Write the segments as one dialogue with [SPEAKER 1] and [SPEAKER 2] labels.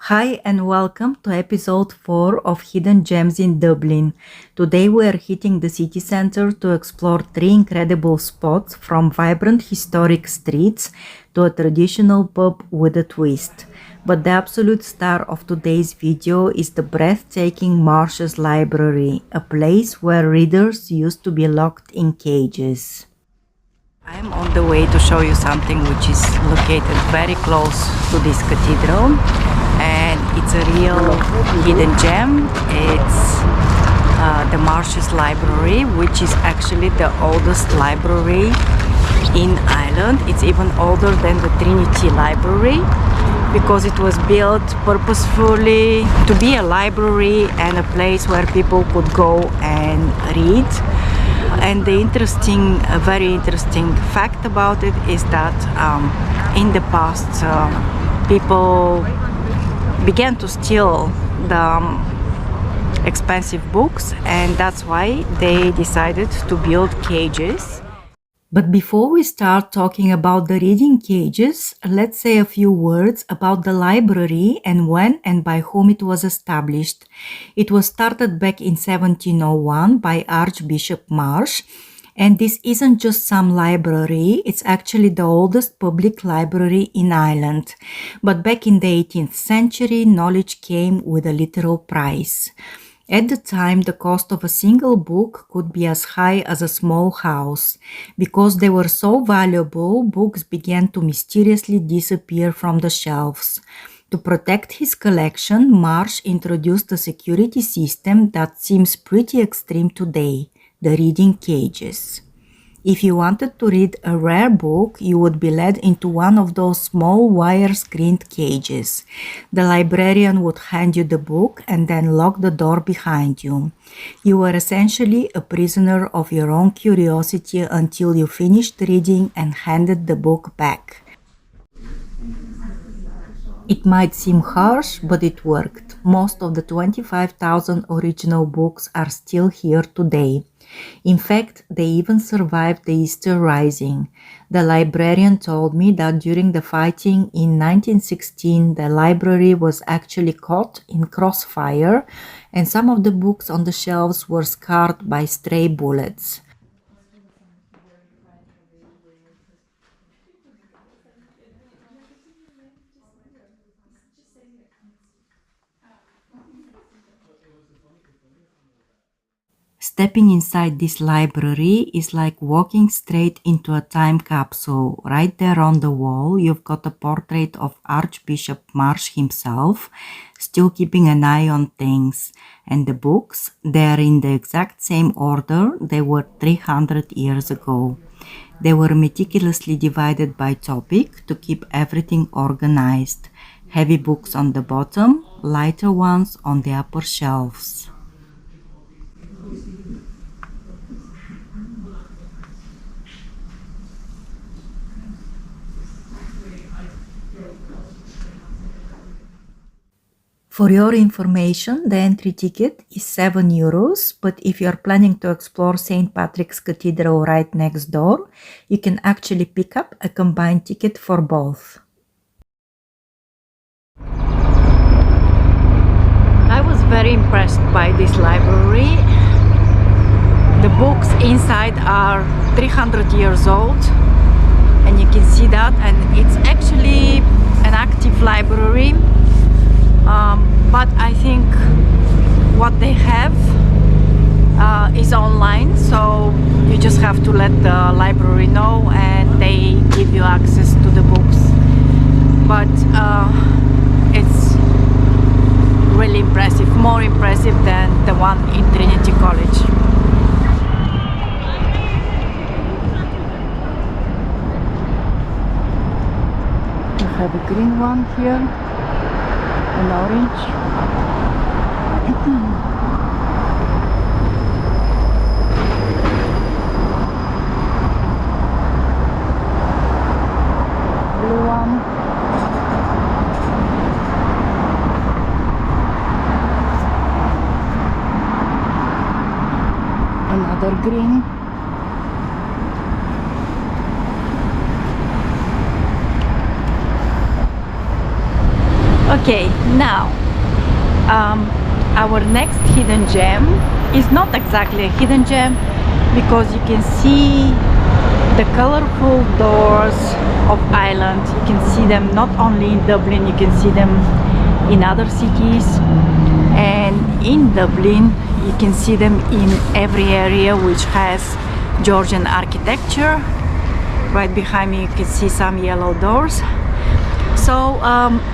[SPEAKER 1] Hi and welcome to episode 4 of Hidden Gems in Dublin. Today we are hitting the city center to explore 3 incredible spots, from vibrant historic streets to a traditional pub with a twist. But the absolute star of today's video is the breathtaking Marsh's Library, a place where readers used to be locked in cages. I am on the way to show you something which is located very close to this cathedral, and it's a real hidden gem. It's the Marsh's Library, which is actually the oldest library in Ireland. It's even older than the Trinity Library because it was built purposefully to be a library and a place where people could go and read. And the very interesting fact about it is that in the past people began to steal the expensive books, and that's why they decided to build cages. But before we start talking about the reading cages, let's say a few words about the library and when and by whom it was established. It was started back in 1701 by Archbishop Marsh, and this isn't just some library, it's actually the oldest public library in Ireland. But back in the 18th century, knowledge came with a literal price. At the time, the cost of a single book could be as high as a small house. Because they were so valuable, books began to mysteriously disappear from the shelves. To protect his collection, Marsh introduced a security system that seems pretty extreme today: the reading cages. If you wanted to read a rare book, you would be led into one of those small wire-screened cages. The librarian would hand you the book and then lock the door behind you. You were essentially a prisoner of your own curiosity until you finished reading and handed the book back. It might seem harsh, but it worked. Most of the 25,000 original books are still here today. In fact, they even survived the Easter Rising. The librarian told me that during the fighting in 1916, the library was actually caught in crossfire, and some of the books on the shelves were scarred by stray bullets. Stepping inside this library is like walking straight into a time capsule. Right there on the wall, you've got a portrait of Archbishop Marsh himself, still keeping an eye on things. And the books, they're in the exact same order they were 300 years ago. They were meticulously divided by topic to keep everything organized. Heavy books on the bottom, lighter ones on the upper shelves. For your information, the entry ticket is €7, but if you are planning to explore St. Patrick's Cathedral right next door, you can actually pick up a combined ticket for both. I was very impressed by this library. The books inside are 300 years old, and you can see that, and it's actually an active library. But I think what they have is online, so you just have to let the library know and they give you access to the books. But it's really impressive, more impressive than the one in Trinity College. We have a green one here. An orange. Blue one. Another green. Okay, now our next hidden gem is not exactly a hidden gem because you can see the colorful doors of Ireland. You can see them not only in Dublin, you can see them in other cities, and in Dublin you can see them in every area which has Georgian architecture. Right behind me you can see some yellow doors. So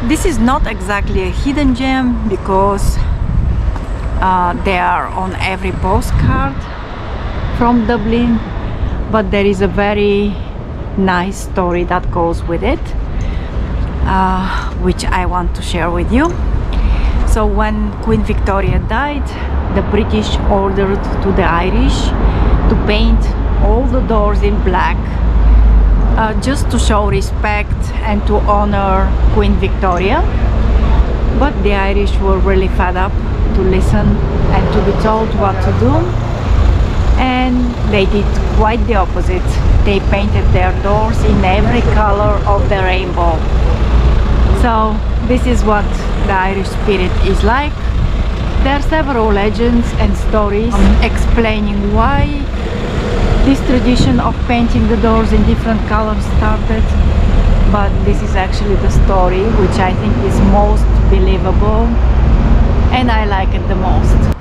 [SPEAKER 1] this is not exactly a hidden gem because they are on every postcard from Dublin, but there is a very nice story that goes with it, which I want to share with you. So when Queen Victoria died, the British ordered to the Irish to paint all the doors in black, just to show respect and to honor Queen Victoria. But the Irish were really fed up to listen and to be told what to do, and they did quite the opposite. They painted their doors in every color of the rainbow. So this is what the Irish spirit is like. There are several legends and stories explaining why this tradition of painting the doors in different colors started, but this is actually the story which I think is most believable and I like it the most.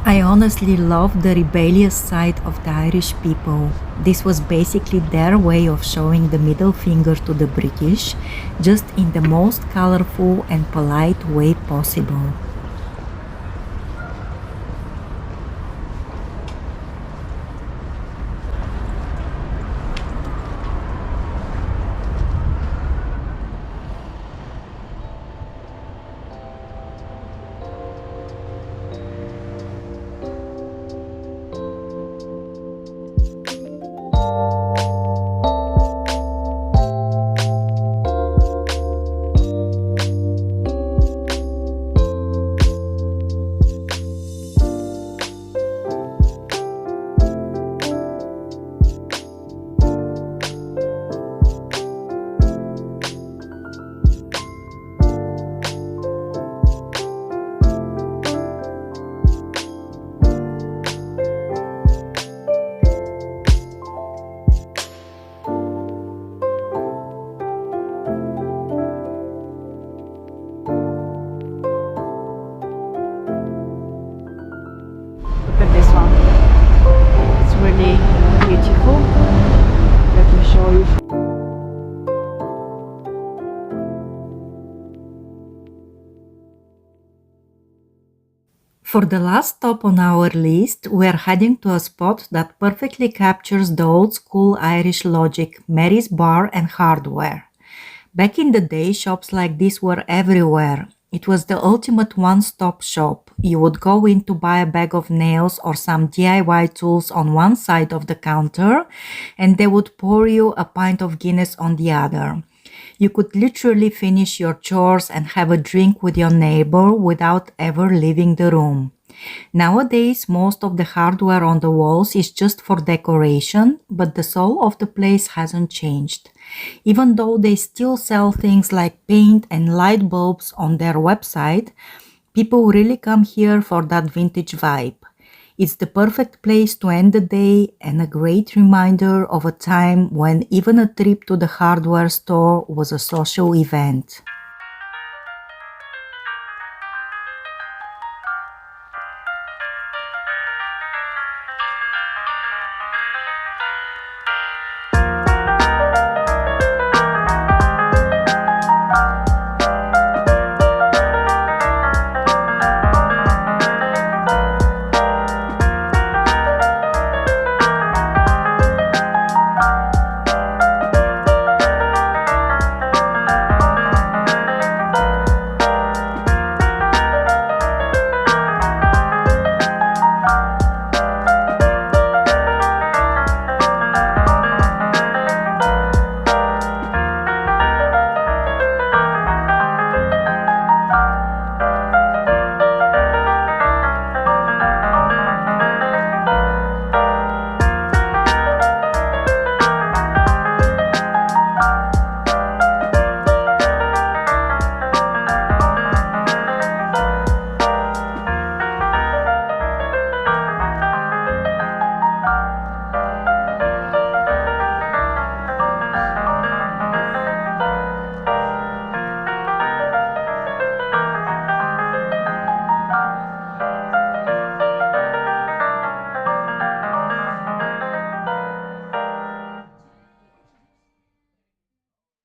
[SPEAKER 1] I honestly love the rebellious side of the Irish people. This was basically their way of showing the middle finger to the British, just in the most colorful and polite way possible. Look at this one. It's really beautiful. Let me show you. For the last stop on our list, we are heading to a spot that perfectly captures the old school Irish logic, Mary's Bar and Hardware. Back in the day, shops like this were everywhere. It was the ultimate one-stop shop. You would go in to buy a bag of nails or some DIY tools on one side of the counter, and they would pour you a pint of Guinness on the other. You could literally finish your chores and have a drink with your neighbor without ever leaving the room. Nowadays, most of the hardware on the walls is just for decoration, but the soul of the place hasn't changed. Even though they still sell things like paint and light bulbs on their website, people really come here for that vintage vibe. It's the perfect place to end the day and a great reminder of a time when even a trip to the hardware store was a social event.